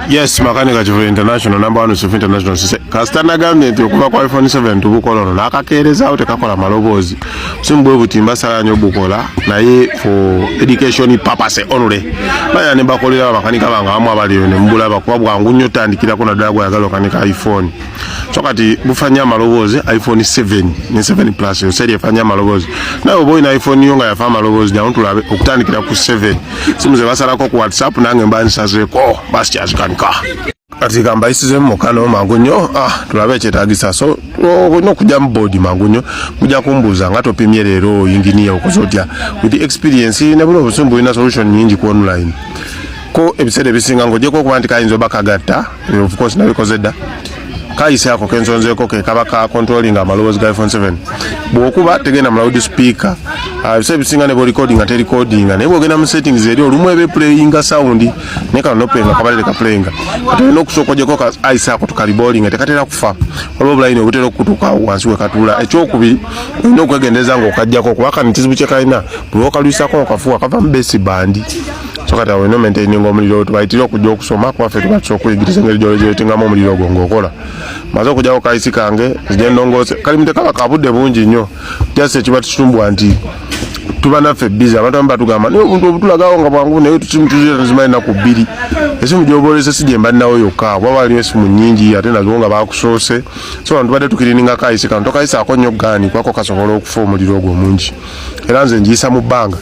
Yes, makanika chifu international number 1 chifu international sise. Kastana government okuva kwa iPhone 7 tubukola nakakereza ute kakola malobozi. Simbwe butimba sala nyo bukola naye for education purpose only. Baya ne bakolera makanika banga amwe abali ne mbula bakuba bwangu nnyo tandikira kuna dago yagalo kanika iPhone. Chokati bufanya malobozi iPhone 7 ne 7 plus yoseri yafanya malobozi. Nayo boy na iPhone yonga yafa malobozi down tulabe okutandikira ku 7. Simuze basala ko ku WhatsApp nange mbani sazeko basi kyazikanika. Ati kamba isize mukano mangunyo tulabe kyetagisa so no kujja mbodi mangunyo kujja kumbuza ngato pimye lero engineer okozotya with the experience ne bulo busumbu ina solution nyingi ku online ko ebisede bisinga ngoje ko kubandika inzo bakagatta of course nabikozedda kaisi yako kenzonzeko ke kabaka controlling amalowozi ga iPhone 7 bokuba tegena mu loudspeaker ebisede bisinga ne bo recording ate recording ne bogena mu settings eri olumwe be playing sound ne kana no penga kabalele ka playing ate no kusokojeko ka ice yako tukaliboling ate katera kufa olwo line obutero kutuka wansi we katula ekyokubi no kwegendeza ngo kajjako kubaka ntizibu kyekaina bwoka luisako okafuwa kava mbesi bandi sokata we no maintaining omuliro tubaitira okujja okusoma kwa fe tubatso kuyigiriza ngeri jojo tingamo omuliro gongokola mazo kujja okaisi kange zigendo ngose kalimite kala kabudde bungi nnyo just ekibatu tumbwa nti tubana fe busy abantu amba tugamba ne omuntu obutulagawo nga bwangu naye tuchimutuzira nzima na ku bbiri esimu gyobolese sijemba nawo yokka wabali esimu nyingi ate nazo nga bakusose so abantu bade tukirininga kaisi kan tokaisa akonyo gani kwako kasobola okufa omuliro ogwo mungi era nze njisa mu bbanga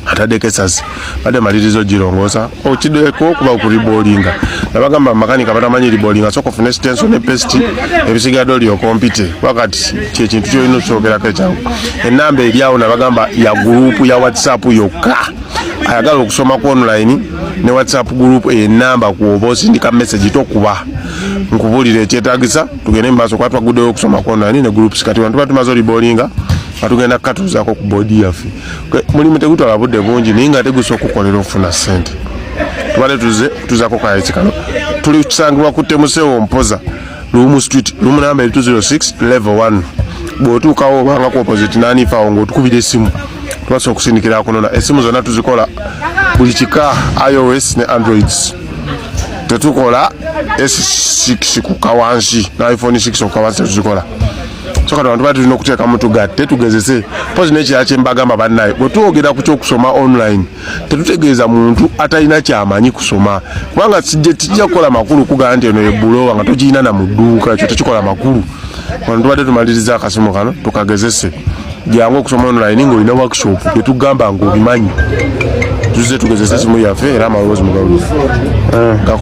atadeke sasi bade malirizo jirongosa okideko kuba okuribolinga nabagamba makanika batamanyi ribolinga soko fune stenso ne pesti ebisigado lyo kompite wakati kye kintu kyo ino kyogera kechawo enamba eriawo nabagamba ya group ya WhatsApp yokka ayagala okusoma ku online ne WhatsApp group enamba ku obosi ndika message tokuba nkubulire kyetagisa tugene mbaso kwatwa gudo okusoma ku online ne groups kati bantu batumazo ribolinga atugenda katuzako ku body yafe mulimu tegutwala budde bungi ninga teguso okukolera ofuna sente tubale tuzako kayitsikano tuli kusangibwa ku Temusewo Mpoza Lumu Street Lumu number 206 level 1 botukawo banga ku opposite nani fa ngo tukubide esimu twaso okusindikira kunona esimu zona tuzikola buli kika iOS ne Androids tetukola S6 ku kawansi na iPhone 6 ku kawansi tuzikola soka abantu batu no kuteeka mutu gatte tugezese pose ne kya chembagamba bannaye bwetwogera ku kyokusoma online tetutegeeza muntu atalina kyamanyi kusoma kubanga tijja kukola makulu kugaa nti eno ebulowa nga togiyina na mudduuka ekyo tekikola makulu abantu badde tumaliriza akasimu kano tukagezese jangu okusoma online ng'olina workshop tetugamba ng'obimanyi tuze tugezese simu yaffe era amalowoozi mugawulifu